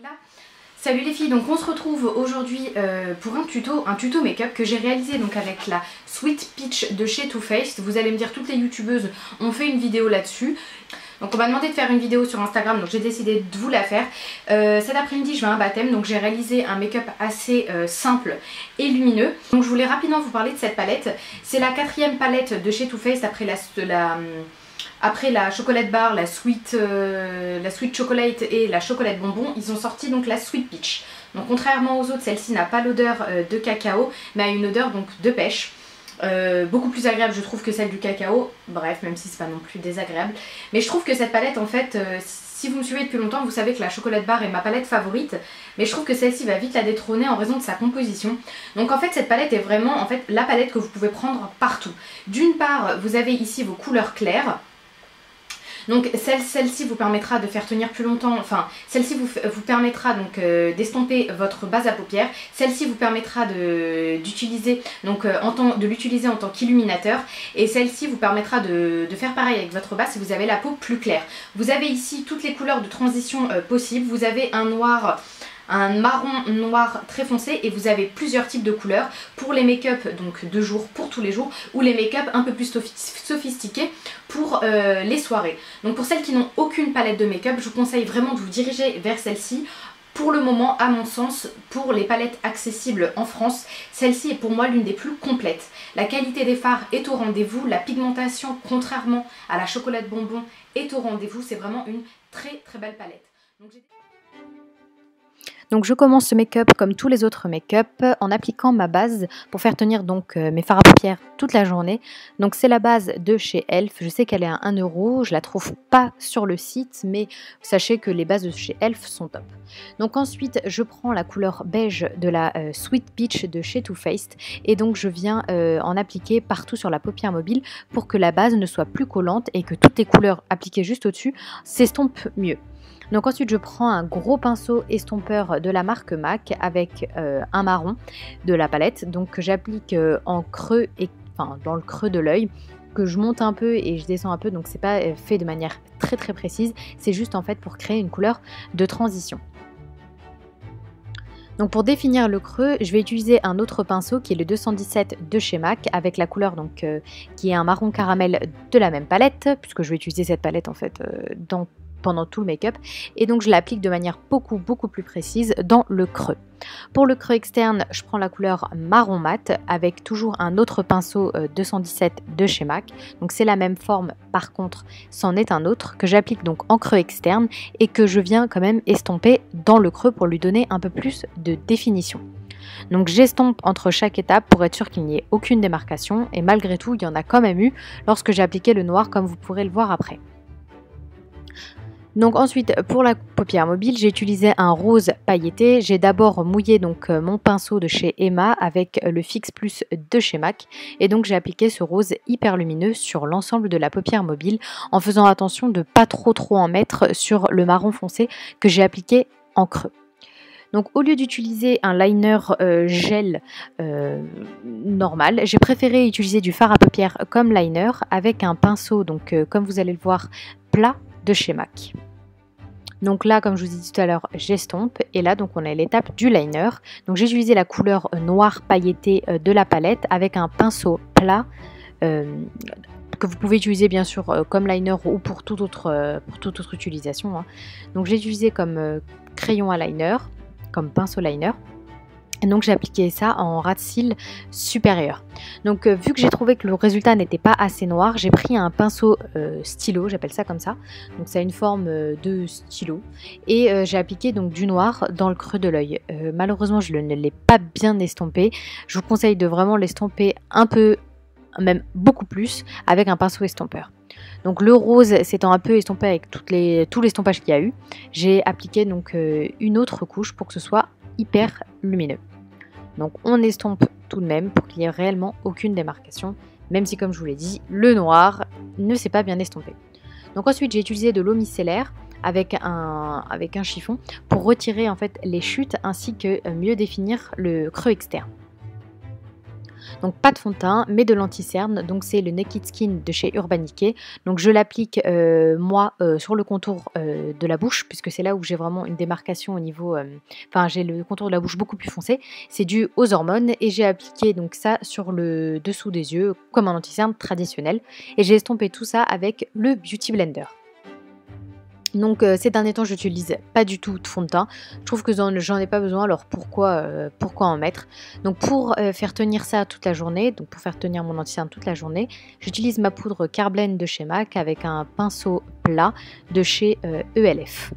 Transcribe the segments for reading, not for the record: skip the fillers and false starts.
Là, salut les filles, donc on se retrouve aujourd'hui pour un tuto make-up que j'ai réalisé donc avec la Sweet Peach de chez Too Faced. Vous allez me dire, toutes les youtubeuses ont fait une vidéo là-dessus. Donc on m'a demandé de faire une vidéo sur Instagram, donc j'ai décidé de vous la faire. Cet après-midi je vais à un baptême, donc j'ai réalisé un make-up assez simple et lumineux. Donc je voulais rapidement vous parler de cette palette. C'est la 4e palette de chez Too Faced après la chocolate bar, la sweet chocolate et la chocolate bonbon. Ils ont sorti donc la Sweet Peach. Donc contrairement aux autres, celle-ci n'a pas l'odeur de cacao, mais a une odeur donc de pêche. Beaucoup plus agréable je trouve que celle du cacao, bref, même si c'est pas non plus désagréable. Mais je trouve que cette palette en fait, si vous me suivez depuis longtemps, vous savez que la chocolate bar est ma palette favorite. Mais je trouve que celle-ci va vite la détrôner en raison de sa composition. Donc en fait cette palette est vraiment la palette que vous pouvez prendre partout. D'une part, vous avez ici vos couleurs claires. Donc celle-ci vous permettra de faire tenir plus longtemps, enfin celle-ci vous permettra donc d'estomper votre base à paupières. Celle-ci vous permettra de l'utiliser en tant qu'illuminateur. Et celle-ci vous permettra de faire pareil avec votre base si vous avez la peau plus claire. Vous avez ici toutes les couleurs de transition possibles. Vous avez un marron noir très foncé et vous avez plusieurs types de couleurs pour les make-up donc de jour, pour tous les jours, ou les make-up un peu plus sophistiqués pour les soirées. Donc pour celles qui n'ont aucune palette de make-up, je vous conseille vraiment de vous diriger vers celle-ci. Pour le moment, à mon sens, pour les palettes accessibles en France, celle-ci est pour moi l'une des plus complètes. La qualité des fards est au rendez-vous, la pigmentation, contrairement à la chocolate bonbon, est au rendez-vous. C'est vraiment une très très belle palette. Donc je commence ce make-up comme tous les autres make-up en appliquant ma base pour faire tenir donc mes fards à paupières toute la journée. Donc c'est la base de chez Elf, je sais qu'elle est à 1 €, je la trouve pas sur le site, mais sachez que les bases de chez Elf sont top. Donc ensuite je prends la couleur beige de la Sweet Peach de chez Too Faced et donc je viens en appliquer partout sur la paupière mobile pour que la base ne soit plus collante et que toutes les couleurs appliquées juste au-dessus s'estompent mieux. Donc ensuite je prends un gros pinceau estompeur de la marque MAC avec un marron de la palette, donc que j'applique en creux, dans le creux de l'œil, que je monte un peu et je descends un peu, donc c'est pas fait de manière très très précise, c'est juste en fait pour créer une couleur de transition. Donc pour définir le creux, je vais utiliser un autre pinceau qui est le 217 de chez MAC avec la couleur donc qui est un marron caramel de la même palette, puisque je vais utiliser cette palette en fait pendant tout le make-up, et donc je l'applique de manière beaucoup plus précise dans le creux. Pour le creux externe, je prends la couleur marron mat avec toujours un autre pinceau 217 de chez MAC, donc c'est la même forme, par contre c'en est un autre que j'applique donc en creux externe et que je viens quand même estomper dans le creux pour lui donner un peu plus de définition. Donc j'estompe entre chaque étape pour être sûr qu'il n'y ait aucune démarcation, et malgré tout il y en a quand même eu lorsque j'ai appliqué le noir, comme vous pourrez le voir après. Donc ensuite pour la paupière mobile, j'ai utilisé un rose pailleté. J'ai d'abord mouillé donc mon pinceau de chez Emma avec le Fix Plus de chez MAC, et donc j'ai appliqué ce rose hyper lumineux sur l'ensemble de la paupière mobile en faisant attention de pas trop en mettre sur le marron foncé que j'ai appliqué en creux. Donc au lieu d'utiliser un liner gel normal, j'ai préféré utiliser du fard à paupières comme liner avec un pinceau donc comme vous allez le voir plat de chez MAC. Donc là, comme je vous ai dit tout à l'heure, j'estompe, et là donc on est à l'étape du liner. Donc j'ai utilisé la couleur noire pailletée de la palette avec un pinceau plat que vous pouvez utiliser bien sûr comme liner ou pour toute autre utilisation. Donc j'ai utilisé comme crayon à liner, comme pinceau liner. Et donc j'ai appliqué ça en ras de cils supérieur. Donc vu que j'ai trouvé que le résultat n'était pas assez noir, j'ai pris un pinceau stylo, j'appelle ça comme ça. Donc ça a une forme de stylo. Et j'ai appliqué donc du noir dans le creux de l'œil. Malheureusement je ne l'ai pas bien estompé. Je vous conseille de vraiment l'estomper un peu, même beaucoup plus, avec un pinceau estompeur. Donc le rose s'étant un peu estompé avec tout l'estompage qu'il y a eu, j'ai appliqué donc une autre couche pour que ce soit hyper lumineux. Donc on estompe tout de même pour qu'il n'y ait réellement aucune démarcation, même si comme je vous l'ai dit, le noir ne s'est pas bien estompé. Donc ensuite j'ai utilisé de l'eau micellaire avec un chiffon pour retirer en fait les chutes ainsi que mieux définir le creux externe. Donc pas de fond de teint, mais de l'anti-cerne. Donc c'est le Naked Skin de chez Urban Decay. Donc je l'applique moi sur le contour de la bouche, puisque c'est là où j'ai vraiment une démarcation au niveau... Enfin j'ai le contour de la bouche beaucoup plus foncé. C'est dû aux hormones et j'ai appliqué donc ça sur le dessous des yeux comme un anti-cerne traditionnel. Et j'ai estompé tout ça avec le Beauty Blender. Donc ces derniers temps j'utilise pas du tout de fond de teint, je trouve que j'en ai pas besoin, alors pourquoi en mettre. Donc pour faire tenir ça toute la journée, donc pour faire tenir mon anti-cerne toute la journée, j'utilise ma poudre Carblend de chez MAC avec un pinceau plat de chez ELF.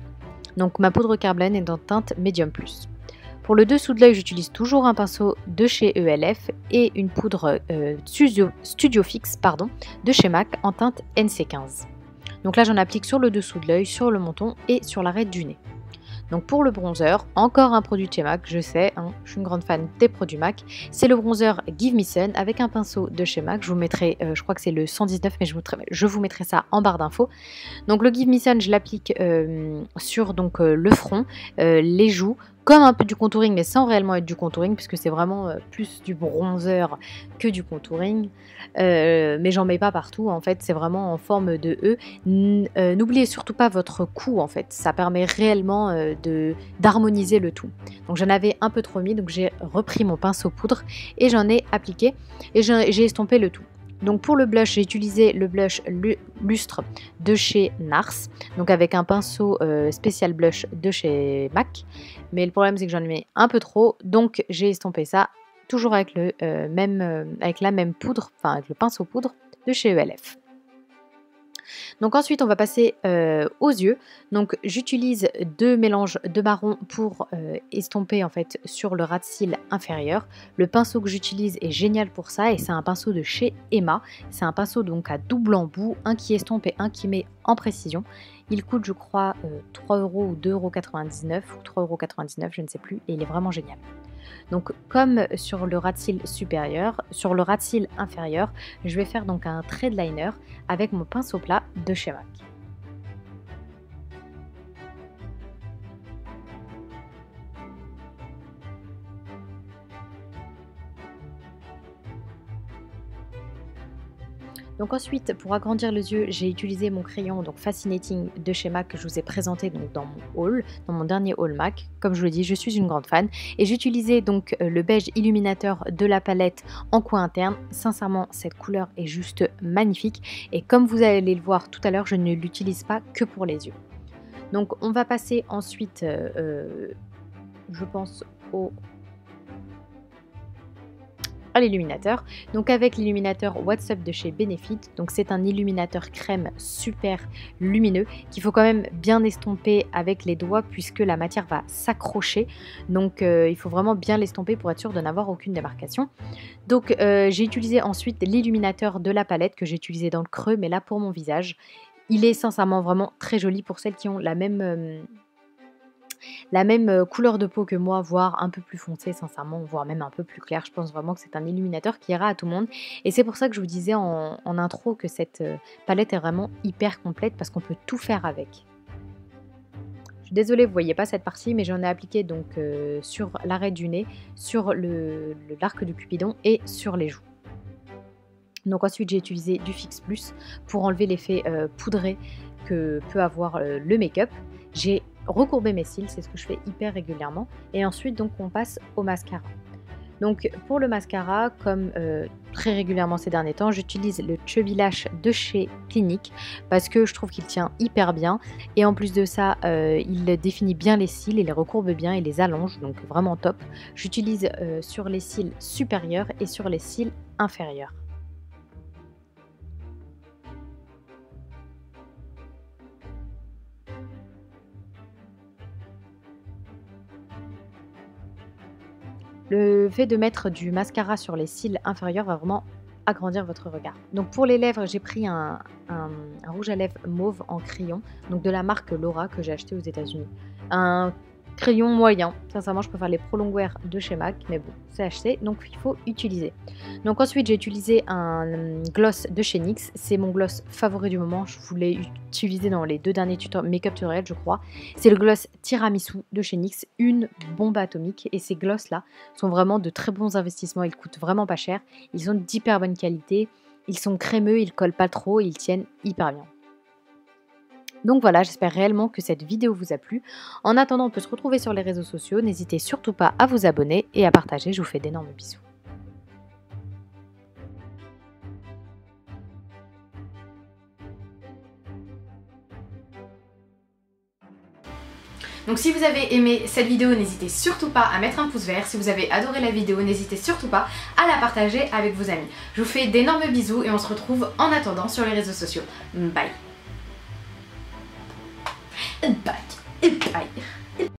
Donc ma poudre Carblend est en teinte Medium Plus. Pour le dessous de l'œil j'utilise toujours un pinceau de chez ELF et une poudre Studio Fix de chez MAC en teinte NC15. Donc là j'en applique sur le dessous de l'œil, sur le menton et sur l'arête du nez. Donc pour le bronzer, encore un produit de chez MAC, je sais, hein, je suis une grande fan des produits MAC. C'est le bronzer Give Me Sun avec un pinceau de chez MAC. Je vous mettrai, je crois que c'est le 119, mais je vous mettrai ça en barre d'infos. Donc le Give Me Sun, je l'applique sur donc, le front, les joues, comme un peu du contouring, mais sans réellement être du contouring, puisque c'est vraiment plus du bronzer que du contouring. Mais j'en mets pas partout, en fait, c'est vraiment en forme de E. N'oubliez surtout pas votre cou, en fait, ça permet réellement d'harmoniser le tout. Donc j'en avais un peu trop mis, donc j'ai repris mon pinceau poudre et j'en ai appliqué et j'ai estompé le tout. Donc pour le blush, j'ai utilisé le blush Lustre de chez NARS, donc avec un pinceau spécial blush de chez MAC. Mais le problème c'est que j'en ai mis un peu trop, donc j'ai estompé ça toujours avec, avec la même poudre, enfin avec le pinceau poudre de chez ELF. Donc ensuite on va passer aux yeux. Donc j'utilise deux mélanges de marron pour estomper en fait sur le ras de cils inférieur. Le pinceau que j'utilise est génial pour ça et c'est un pinceau de chez Emma. C'est un pinceau donc à double embout, un qui estompe et un qui met en précision. Il coûte je crois 3 € ou 2,99 € ou 3,99 €, je ne sais plus, et il est vraiment génial. Donc comme sur le ras de cils supérieur, sur le ras de cils inférieur, je vais faire donc un trait de liner avec mon pinceau plat de chez MAC. Donc ensuite, pour agrandir les yeux, j'ai utilisé mon crayon donc Fascinating de chez MAC que je vous ai présenté donc dans mon haul, dans mon dernier haul MAC. Comme je vous l'ai dit, je suis une grande fan. Et j'ai utilisé donc le beige illuminateur de la palette en coin interne. Sincèrement, cette couleur est juste magnifique. Et comme vous allez le voir tout à l'heure, je ne l'utilise pas que pour les yeux. Donc on va passer ensuite, je pense, à l'illuminateur. Donc avec l'illuminateur What's Up de chez Benefit, donc c'est un illuminateur crème super lumineux qu'il faut quand même bien estomper avec les doigts puisque la matière va s'accrocher, donc il faut vraiment bien l'estomper pour être sûr de n'avoir aucune démarcation. Donc j'ai utilisé ensuite l'illuminateur de la palette que j'ai utilisé dans le creux, mais là pour mon visage. Il est sincèrement vraiment très joli pour celles qui ont la même couleur de peau que moi, voire un peu plus foncé sincèrement, voire même un peu plus clair. Je pense vraiment que c'est un illuminateur qui ira à tout le monde. Et c'est pour ça que je vous disais en intro que cette palette est vraiment hyper complète parce qu'on peut tout faire avec. Je suis désolée, vous ne voyez pas cette partie, mais j'en ai appliqué donc sur l'arrêt du nez, sur l'arc du cupidon et sur les joues. Donc ensuite j'ai utilisé du Fix Plus pour enlever l'effet poudré que peut avoir le make-up. J'ai recourbé mes cils, c'est ce que je fais hyper régulièrement. Et ensuite donc on passe au mascara. Donc pour le mascara, comme très régulièrement ces derniers temps, j'utilise le Chubby Lash de chez Clinique parce que je trouve qu'il tient hyper bien. Et en plus de ça, il définit bien les cils, il les recourbe bien, il les allonge, donc vraiment top. J'utilise sur les cils supérieurs et sur les cils inférieurs. Le fait de mettre du mascara sur les cils inférieurs va vraiment agrandir votre regard. Donc pour les lèvres, j'ai pris un rouge à lèvres mauve en crayon, donc de la marque Laura que j'ai acheté aux États-Unis. Un crayon moyen. Sincèrement, je préfère les Pro Longwear de chez MAC, mais bon, c'est acheté, donc il faut utiliser. Donc ensuite, j'ai utilisé un gloss de chez NYX. C'est mon gloss favori du moment. Je voulais utiliser dans les 2 derniers make-up tutoriels, je crois. C'est le gloss Tiramisu de chez NYX, une bombe atomique. Et ces gloss-là sont vraiment de très bons investissements. Ils coûtent vraiment pas cher. Ils sont d'hyper bonne qualité. Ils sont crémeux, ils collent pas trop et ils tiennent hyper bien. Donc voilà, j'espère réellement que cette vidéo vous a plu. En attendant, on peut se retrouver sur les réseaux sociaux. N'hésitez surtout pas à vous abonner et à partager. Je vous fais d'énormes bisous. Donc si vous avez aimé cette vidéo, n'hésitez surtout pas à mettre un pouce vert. Si vous avez adoré la vidéo, n'hésitez surtout pas à la partager avec vos amis. Je vous fais d'énormes bisous et on se retrouve en attendant sur les réseaux sociaux. Bye. Bye. Bye.